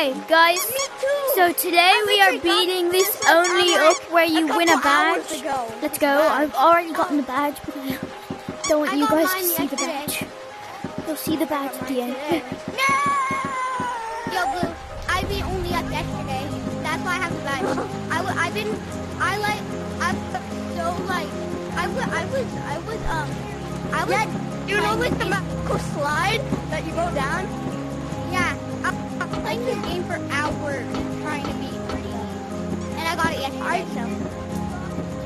Hey guys, so today we are beating this only up where you win a badge. Let's go. I've already gotten the badge, but I don't want you guys to see the badge. You'll see the badge at the end. No! Yo, Blue, I beat only up yesterday. That's why I have the badge. You know, like the Marco slide that you go down? Yeah, I played this game for hours trying to beat it. And I got it yesterday, so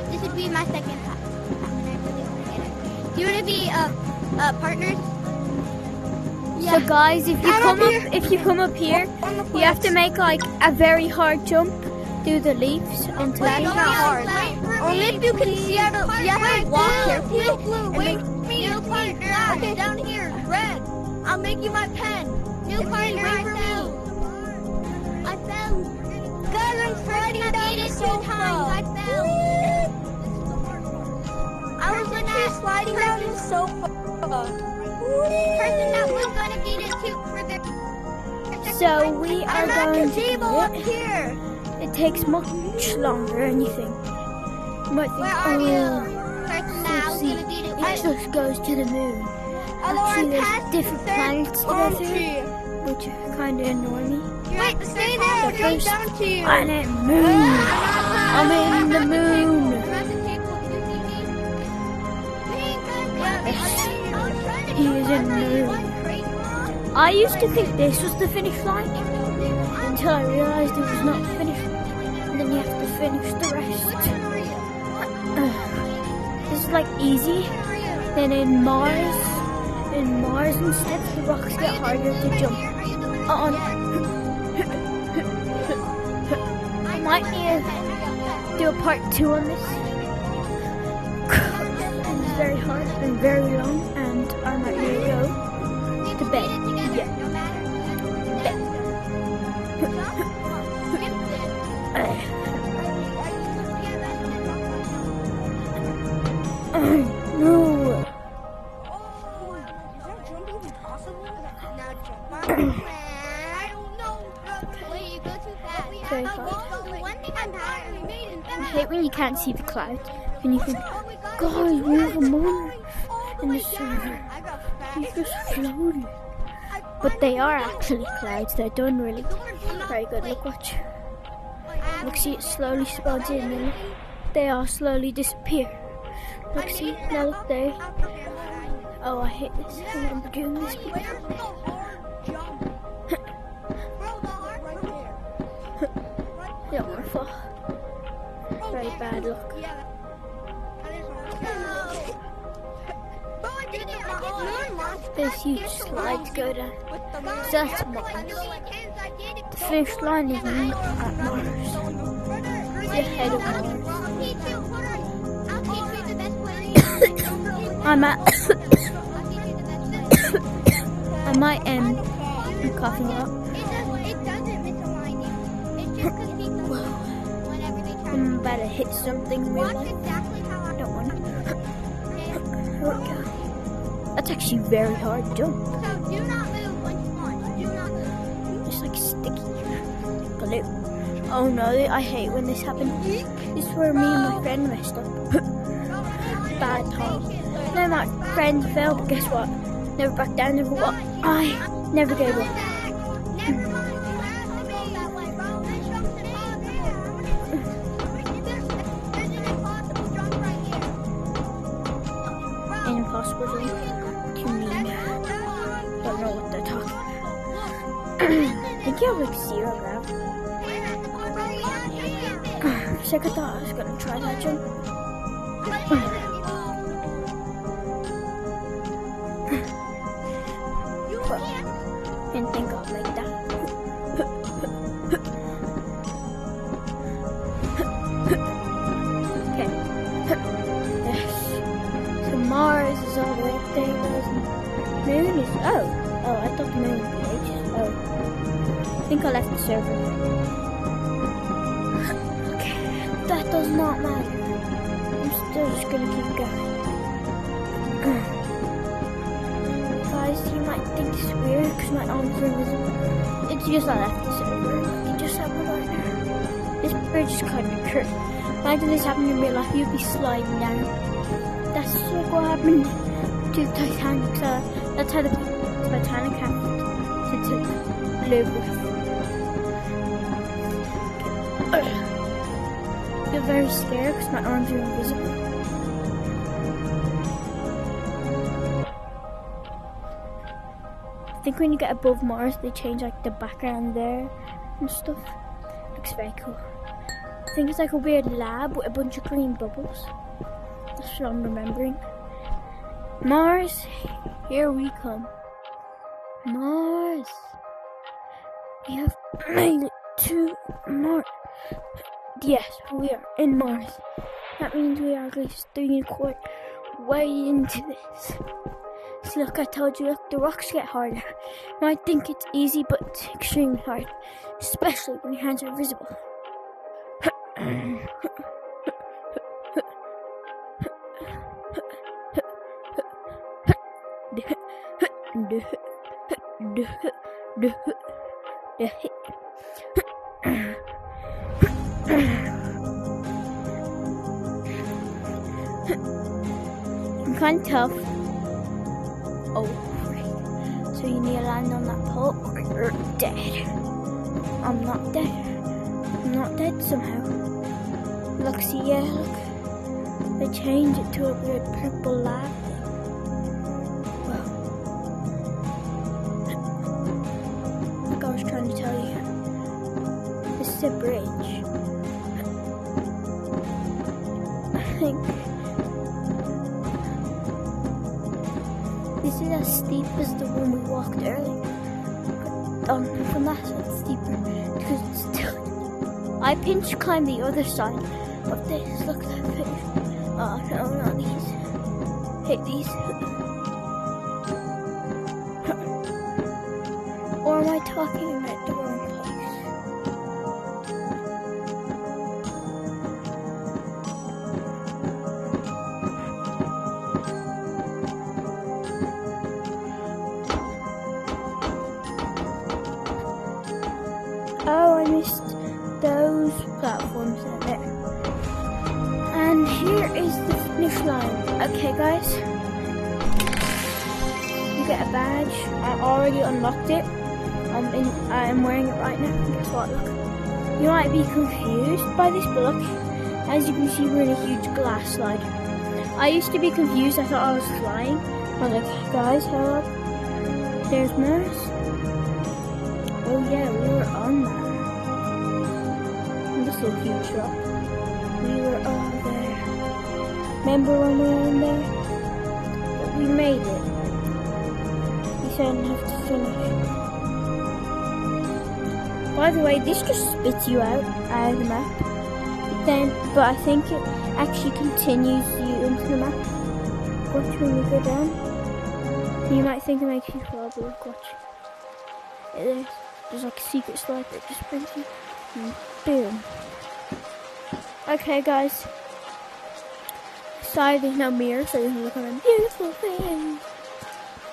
this would be my second time. Do you want to be partners? Yeah. So guys, if you come up here, you have to make like a very hard jump. Do the leaps onto the It's not hard. Only if you can see how to, you have to walk carefully. Blue, wait for me. New partner. Okay, down here. Red. I'll make you my pen. New partner, wait for me. I fell. Guys, I'm sliding down the sofa. I fell. I was literally sliding down the sofa. Person that was gonna beat it too for the. So we are I'm at going the table to up here. It takes much longer than you think. You might think, Where are you? Person that was see, gonna beat it. it just goes to the moon. Actually, there's different planets to go through, which kind of annoy me. Wait, stay there. I'll jump down to you. Planet moon. I'm in the moon. I'm at the table. Did you see me? He is in the moon. I used to think this was the finish line until I realized it was not the finish line. And then you have to finish the rest. This is like easy. Then in Mars instead, the rocks get harder to jump on. I might need to do a part 2 on this. It's very hard and very long, and I might need to go to bed. Yeah. Bed. No. Very hard. I hate when you can't see the clouds and you think, guys, we have a moon in the server. He's just floating. But they are actually clouds. They're done really very good. Look, watch. Look, see, it slowly spawns in and they all slowly disappear. Look, see, now look there. Oh, I hate this. I remember doing this before. I don't want to fall. Very bad luck. There's huge slides go down. So that's Mars. The finish line is not at Mars. The head of Mars. I'm coughing a lot. I'm about to hit something real life. Don't want to. Here we go. That's actually very hard jump. It's like sticky. Glue. Oh no, I hate when this happens. This is where me and my friend messed up. Bad time. No, my friend fell, but guess what? Never back down, never what? I never gave up. An impossible jump. Too mean. Don't know what they're talking about. I think you have like 0 gravity. Second thought, I was gonna try that jump. Didn't think I'd make that. Okay. Yes. So Mars is all the way up there. Moon is oh, I thought the moon was ages. Oh. I think I left the server. Okay. That does not matter. I'm still just gonna keep going. Guys, guys, you might think it's weird because my arms are invisible. It's just I left the server. It just happened right now. This bridge is kind of cursed. Imagine this happened in real life, you'd be sliding down. That's like what happened to the Titanic. So that's how the Titanic happened. To live with. You're very scared because my arms are invisible. I think when you get above Mars, they change like the background there and stuff. Looks very cool. I think it's like a weird lab with a bunch of green bubbles. That's what I'm remembering. Mars, here we come. Mars. We have made it to Mars. Yes, we are in Mars. That means we are at least 3¼ way into this. See, look, I told you, look, the rocks get harder. Now I think it's easy, but it's extremely hard. Especially when your hands are visible. I'm kind of tough. Oh, right. So you need to land on that pole or you're dead. I'm not dead. I'm not dead somehow. Look, see, yeah, look. They changed it to a weird purple lab thing. Well, like I was trying to tell you, this is a bridge. I think this is as steep as the one we walked earlier. From that side it's steeper because it's still. I pinch climb the other side of this. Look at that face. Oh no, not these. Hate these. Or am I talking about the wrong place? Oh, I missed those platforms out there. And here is the finish line. Okay, guys. You get a badge. I already unlocked it. I am wearing it right now. Guess what? Look. You might be confused by this, but look. As you can see, we're in a huge glass slide. I used to be confused. I thought I was flying. I was like, guys, hello. There's Mars. Oh yeah, we were on that. This is a huge rock. We were all there. Remember when we were in there? But we made it. We said I didn't have to finish. By the way, this just spits you out of the map. But I think it actually continues you into the map. Watch when you go down. You might think it makes you fall, but look, watch. It is. There's like a secret slide that just brings you. And boom. Okay, guys. Sorry, there's no mirror, so you can look around beautiful things.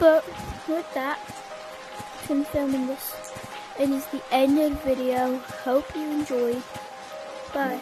But with that, I'm filming this. It is the end of the video. Hope you enjoyed. Bye.